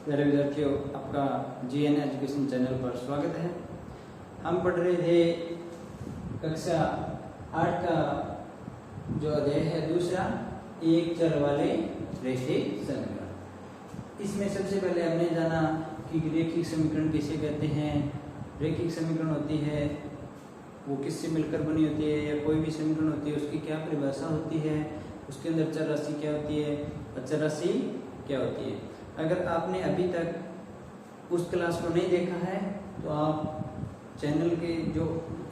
मेरे विद्यार्थियों, आपका जीएन एजुकेशन चैनल पर स्वागत है। हम पढ़ रहे थे कक्षा 8 का जो अध्याय है दूसरा, एक चर वाले रैखिक समीकरण। इसमें सबसे पहले हमने जाना कि रैखिक समीकरण किसे कहते हैं। रैखिक समीकरण होती है वो किससे मिलकर बनी होती है, या कोई भी समीकरण होती है उसकी क्या परिभाषा होती है, उसके अंदर चर राशि क्या होती है, अचर राशि क्या होती है। अगर आपने अभी तक उस क्लास को नहीं देखा है तो आप चैनल के जो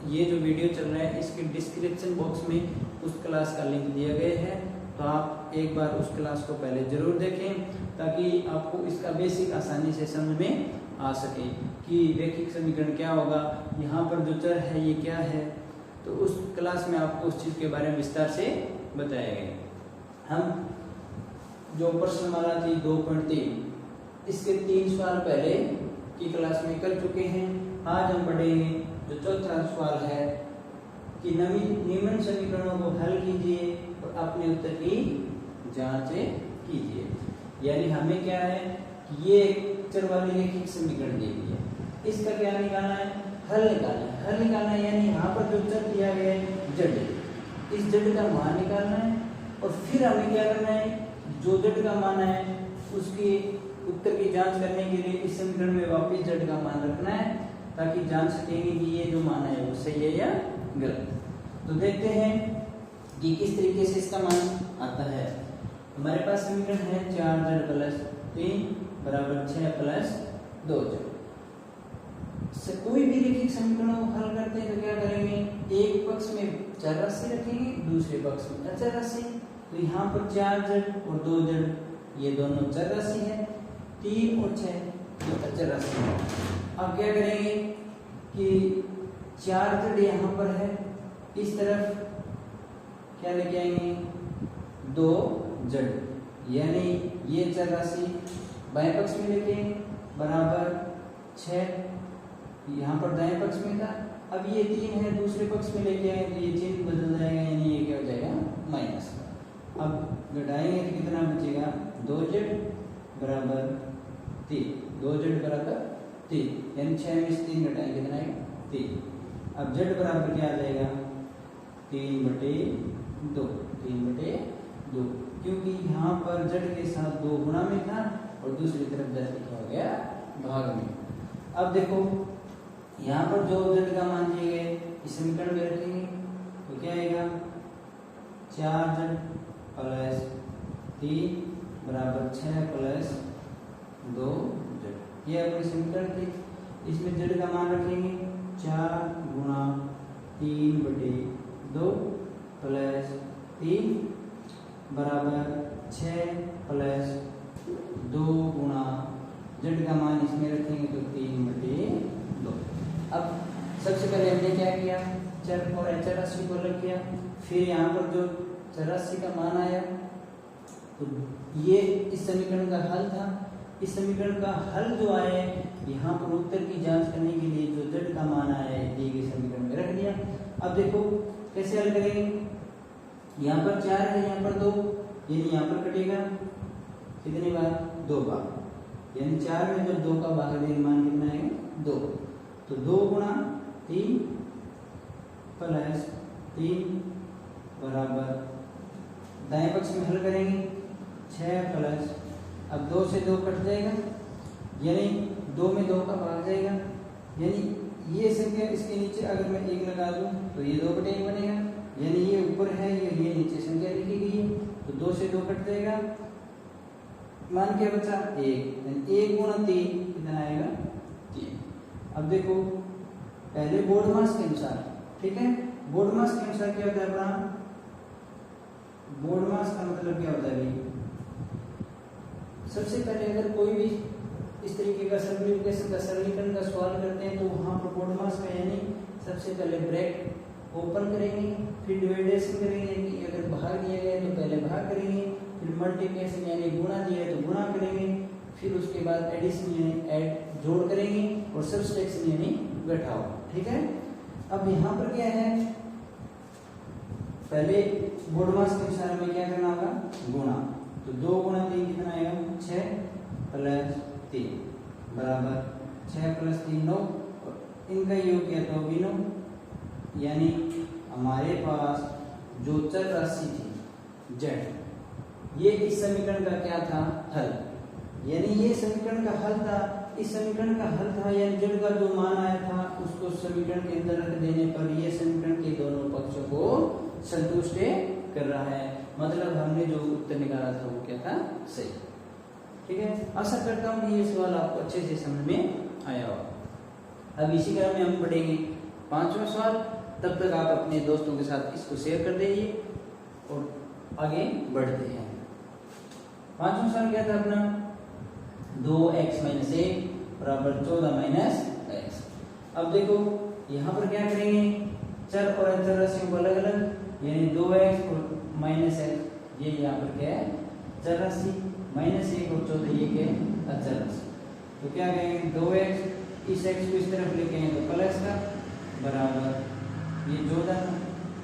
वीडियो चल रहा है इसके डिस्क्रिप्शन बॉक्स में उस क्लास का लिंक दिया गया है, तो आप एक बार उस क्लास को पहले जरूर देखें ताकि आपको इसका बेसिक आसानी से समझ में आ सके कि रैखिक समीकरण क्या होगा, यहाँ पर जो चर है ये क्या है। तो उस क्लास में आपको उस चीज़ के बारे में विस्तार से बताया गया। हम जो प्रश्नमाला थी 2.3 इसके 3 सवाल पहले की क्लास में कर चुके हैं। आज हम पढ़ेंगे जो चौथा सवाल है कि निम्न समीकरणों को हल कीजिए और अपने उत्तर की जांच कीजिए। यानी हमें क्या है कि ये चर वाली रैखिक समीकरण दी गई है, इसका क्या निकालना है, हल निकालना है। हल निकालना है यानी यहाँ पर जो चर दिया गया है जड़, इस जड़ का मान निकालना है और फिर हमें क्या करना है, जो जड़ का मान है उसके उत्तर की जांच करने के लिए इस समीकरण में वापस जड़ का मान रखना है ताकि जांच सकेंगे कि ये जो मान है वो सही है या गलत। तो देखते हैं कि किस तरीके से इसका मान आता है। हमारे पास समीकरण है 4z प्लस 3 बराबर 6 प्लस 2z। कोई भी रैखिक समीकरणों को हल करते हैं तो क्या करेंगे, एक पक्ष में चर राशि रखेंगे, दूसरे पक्ष में अचर राशि। तो यहाँ पर 4z और 2z ये दोनों चर राशि है, 3 और 6 ये अचर राशि है। अब क्या करेंगे कि 4z यहाँ पर है, इस तरफ क्या लेके आएंगे 2z, यानी ये चर राशि बाएं पक्ष में लेके बराबर 6 यहाँ पर दाएं पक्ष में था। अब ये 3 है दूसरे पक्ष में लेके आए तो ये चिन्ह बदल जाएगा, यानी ये क्या हो जाएगा माइनस। अब घटाएंगे तो कितना बचेगा, 2z बराबर 3, 2z बराबर 3, यानी 6 में से 3 घटाएंगे कितना आएगा 3। अब z बराबर क्या आ जाएगा 3/2, 3/2, क्योंकि यहाँ पर z के साथ 2 गुणा में था और दूसरी तरफ z लिखा हो गया भाग में। अब देखो यहाँ पर जो z का मान दिए गए इस समीकरण में रखेंगे तो क्या आएगा 4z प्लस 3 बराबर 6 प्लस 2z, ये अपनी समीकरण थी। इसमें z का मान रखेंगे 4 गुणा 3/2 प्लस 3 बराबर 6 प्लस 2 गुणा z का मान इसमें रखेंगे तो 3/2। अब सबसे पहले हमने क्या किया, चर और अचर राशि को अलग किया, फिर यहाँ पर जो चर राशि का मान आया तो ये इस समीकरण का हल था। इस समीकरण का हल जो आया है यहाँ पर उत्तर की जांच करने के लिए जो z का मान आया है दिए गए समीकरण में रख दिया। अब देखो कैसे हल करेंगे, यहाँ पर 4 है, यहाँ पर 2, यानी यहाँ पर कटेगा कितने बार 2 बार, यानी 4 में जब 2 का भाग देंगे मान कितना आएगा 2, तो 2 गुणा 3 प्लस 3 बराबर दाएं पक्ष में हल करेंगे 6 प्लस, अब 2 से 2 कट जाएगा यानी 2 में 2 का भाग जाएगा, यानी ये संख्या इसके नीचे अगर मैं 1 लगा दूं तो ये 2/1 बनेगा, यानी ये ऊपर है ये नीचे संख्या लिखी गई है तो 2 से 2 कट जाएगा, मान क्या बचा 1, यानी 1 गुणा 3 कितना आएगा 3। अब देखो पहले बोर्ड मास के अनुसार, ठीक है, बोर्ड मास के अनुसार क्या होता है अपना, बोर्ड मास का मतलब क्या होता है भाई, सबसे पहले अगर कोई भी इस तरीके का सिंप्लीफिकेशन का सरलीकरण का सवाल करते हैं तो वहां पर बोर्ड मास का यानी सबसे पहले ब्रैकेट ओपन करेंगे, फिर डिवाइडेशन करेंगे कि अगर भाग दिया गया तो पहले भाग करेंगे, फिर मल्टीप्लिकेशन यानी गुणा दिया है तो गुणा करेंगे, फिर उसके बाद एडिशन यानी ऐड जोड़ करेंगे और सब्सट्रैक्शन यानी घटाओ, ठीक है। अब यहाँ पर क्या है, पहले बोर्ड मास के अनुसार हमें क्या करना होगा गुणा, तो 2 गुणा 3 कितना आएगा 6 प्लस 3 बराबर 6 + 3 9 और इनका योग किया तो भी 9, यानी हमारे पास जो चर राशि थी z, ये इस समीकरण का क्या था? हल। यानी ये समीकरण का हल था, इस समीकरण का हल था, यानी z का जो मान आया था उसको समीकरण के अंदर रख देने पर ये समीकरण के दोनों पक्षों को संतुष्ट कर रहा है। मतलब हमने जो उत्तर निकाला था वो क्या था? सही। ठीक है, आशा करता हूँ कि ये सवाल आपको अच्छे से समझ में आया होगा। अब इसी क्रम में हम पढ़ेंगे 5वां सवाल। तब तक आप अपने दोस्तों के साथ इसको शेयर कर दीजिए और आगे बढ़ते हैं। 5वां सवाल क्या था अपना? 2x - 1 बराबर 14 - x। अब देखो यहाँ पर क्या करेंगे, चर और अचर राशियों को अलग अलग, यानी 2x और -x, ये यहाँ पर क्या है? चर राशि, -1 और 14 ये क्या है? अचर राशि। तो क्या कहेंगे, 2x, इस x को इस तरफ लेके आए तो प्लस का बराबर ये 14,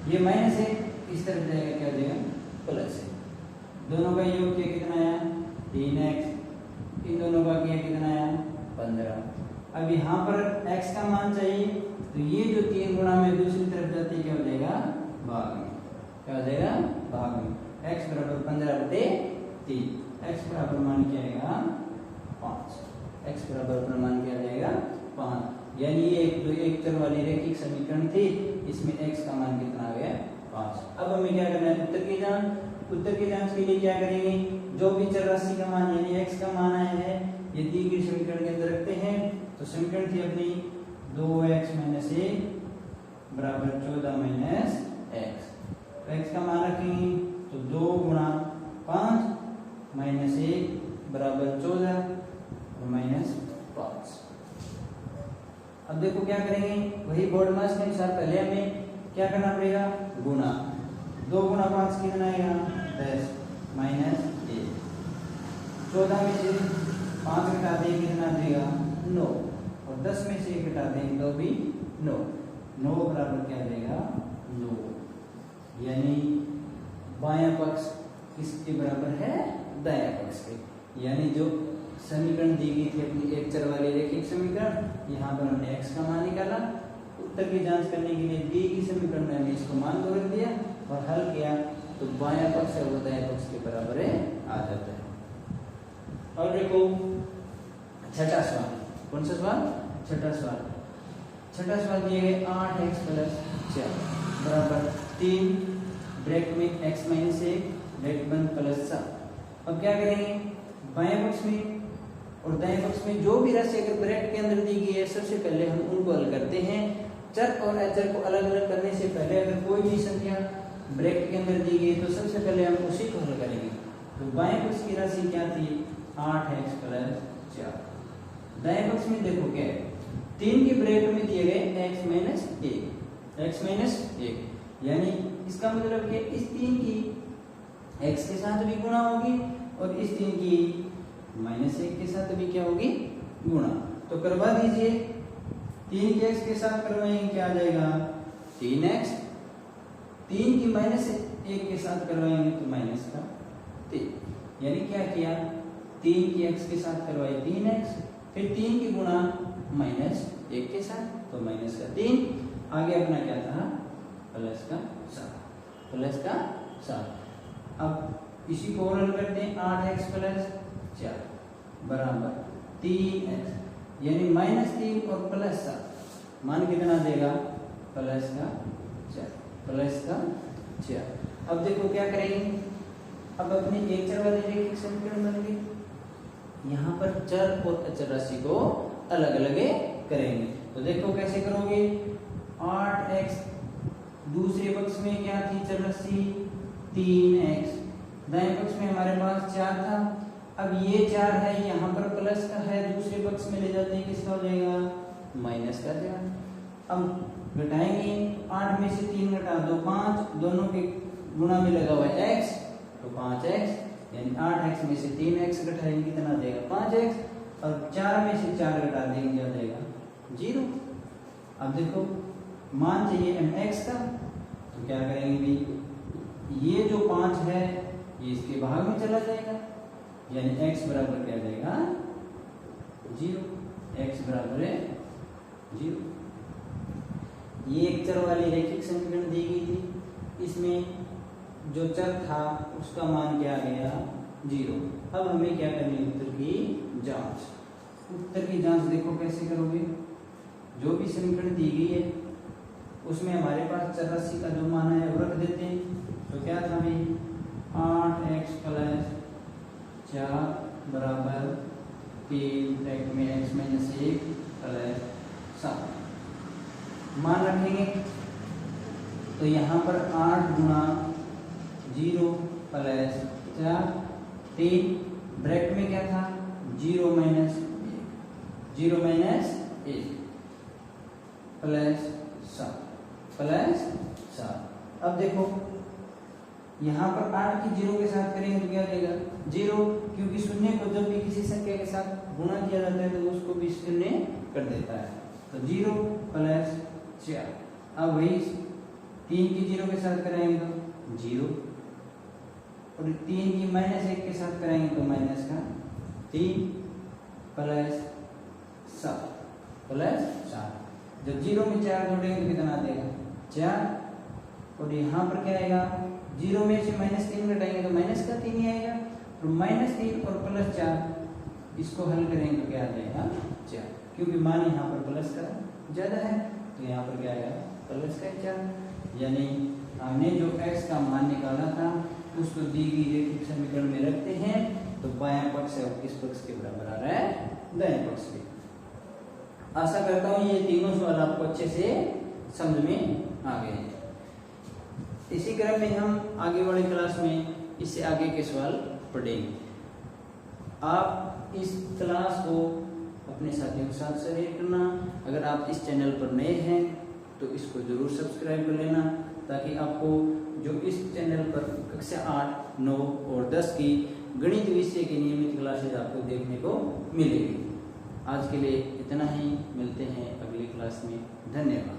ये -1 इस तरफ जाएगा, क्या देगा? प्लस। दोनों का योग किया कितना आया? 3x, इन दोनों का किया कितना आया? 15। अब यहाँ पर x का मान चाहिए, तो ये जो 3 गुणा में दूसरी तरफ जाती है क्या हो जाएगा? भाग में। क्या हो जाएगा? भाग में। x बराबर 15/3, x बराबर मान क्या आएगा? 5। x बराबर अपना मान क्या जाएगा? 5। यानी ये जो एक चर वाली रैखिक समीकरण थी, इसमें x का मान कितना आ गया? 5। अब हमें क्या करना है? उत्तर की जांच। उत्तर की जांच के लिए क्या करेंगे, जो भी चर राशि का मान यानी x का मान आया है, ये दी गई समीकरण के अंदर रखते हैं। तो समीकरण थी अपनी 2x - 1 बराबर 14 - x। तो x का मान रखेंगे तो 2 × 5 - 1 बराबर 14 और -5। अब देखो क्या करेंगे, वही बोर्ड मास के अनुसार पहले हमें क्या करना पड़ेगा? गुणा। 2 × 5 कितना आएगा? 10 - 1। 14 में से 5 घटा दें कितना देगा? 9। और 10 में से 1 घटा दें तो भी 9। 9 बराबर क्या देगा? 9। यानी बायां पक्ष किसके बराबर है? दायां पक्ष के। यानी जो समीकरण दी गई थी अपनी एक चर वाली रैखिक समीकरण, यहाँ पर हमने x का मान निकाला। उत्तर की जांच करने के लिए दी गई समीकरण में हमने इसको मान को रख दिया और हल किया, तो बायां पक्ष है वो दायां पक्ष के बराबर है आ जाता है। और देखो छठा सवाल, कौन सा सवाल? छठा सवाल। छठा सवाल दिए गए 8x + 4 बराबर 3 ब्रैकेट में x - 1 ब्रैकेट बंद +7। अब क्या करेंगे, बाएं पक्ष में और दाएं पक्ष में जो भी राशि अगर ब्रैकेट के अंदर दी गई है, सबसे पहले हम उनको हल करते हैं। चर और अचर को अलग अलग करने से पहले अगर कोई भी संख्या ब्रैकेट के अंदर दी गई तो सबसे पहले हम उसी को हल करेंगे। तो बाएं पक्ष की राशि क्या थी? 8x + 4। दाएं पक्ष में देखो क्या है, 3 के ब्रैकेट में दिए गए x - 1, x - 1, यानी इसका मतलब कि इस 3 की x के साथ भी गुणा होगी और इस 3 की -1 के साथ भी क्या होगी? गुणा। तो करवा दीजिए। 3 के x के साथ करवाएंगे क्या आ जाएगा? 3x। 3 की -1 के साथ करवाएंगे तो -3। यानी क्या किया, 3 की x के साथ करवाई 3x, फिर 3 की गुणा -1 के साथ तो -3। आगे अपना क्या था? +7। अब इसी को हल करते हैं। 8x + 4 बराबर 3x, यानी -3 और +7 मान कितना देगा? +4। अब देखो क्या करेंगे, अब अपनी एक चर वाली रैखिक समीकरण बन गई। यहाँ पर चर और अचर राशि को अलग अलग करेंगे। तो देखो कैसे करोगे, 8x दूसरे पक्ष में क्या थी चर राशि? 3x। दाएं पक्ष में हमारे पास 4 था। अब ये 4 है, यहाँ पर प्लस का है, दूसरे पक्ष में ले जाते हैं किसका हो जाएगा? माइनस का जाएगा। अब घटाएंगे, 8 में से 3 घटा दो 5, दोनों के गुणा में लगा हुआ है x, तो 5x, यानी 8x में से 3x घटाएंगे कितना देगा? 5x। और 4 में से 4 घटा देंगे क्या देगा? 0। अब देखो मान चाहिए mx का, तो क्या करेंगे भाई, ये जो 5 है ये इसके भाग में चला जाएगा, यानी x बराबर क्या जाएगा? 0, x बराबर है 0। ये एक चर वाली रैखिक समीकरण दी गई थी, इसमें जो चर था उसका मान क्या आ गया 0। अब हमें क्या करनी है, उत्तर की जांच। उत्तर की जांच देखो कैसे करोगे, जो भी समीकरण दी गई है उसमें हमारे पास चर राशि का जो मान है वो रख देते हैं। तो क्या था भाई 8x प्लस 4 बराबर 3 ब्रैकेट में x माइनस 1 प्लस 7 मान रखेंगे। तो यहाँ पर 8 गुणा 0 प्लस 4 3 ब्रैकेट में क्या था 0 माइनस 1 प्लस 7। अब देखो यहाँ पर 8 की 0 के साथ करेंगे तो क्या देगा 0, क्योंकि शून्य को जब भी किसी संख्या के साथ गुणा किया जाता है तो उसको भी शून्य कर देता है। तो 0 प्लस 4। अब वही 3 की 0 के साथ कराएंगे तो 0, और 3 की माइनस 1 के साथ कराएंगे तो माइनस का 3 प्लस 7। जब 0 में 4 जोड़ेंगे तो कितना देगा 4, और यहाँ पर क्या आएगा 0 में से माइनस 3 घटाएंगे तो माइनस का 3 ही आएगा। तो माइनस 3 और प्लस 4 इसको हल करेंगे तो क्या आ जाएगा 4, क्योंकि मान यहाँ पर प्लस का ज्यादा है तो यहाँ पर क्या आएगा प्लस का 4। यानी हमने जो x का मान निकाला था उसको दी गई रैखिक समीकरण में रखते हैं तो बायां पक्ष है किस पक्ष के बराबर आ रहा है, दाएं पक्ष के। आशा करता हूँ ये तीनों सवाल आपको अच्छे से समझ में आ गए हैं। इसी क्रम में हम आगे वाली क्लास में इससे आगे के सवाल पढ़ेंगे। आप इस क्लास को अपने साथियों के साथ शेयर करना। अगर आप इस चैनल पर नए हैं तो इसको जरूर सब्सक्राइब कर लेना, ताकि आपको जो इस चैनल पर कक्षा 8, 9 और 10 की गणित विषय की नियमित क्लासेज आपको देखने को मिलेगी। आज के लिए इतना ही, मिलते हैं अगली क्लास में। धन्यवाद।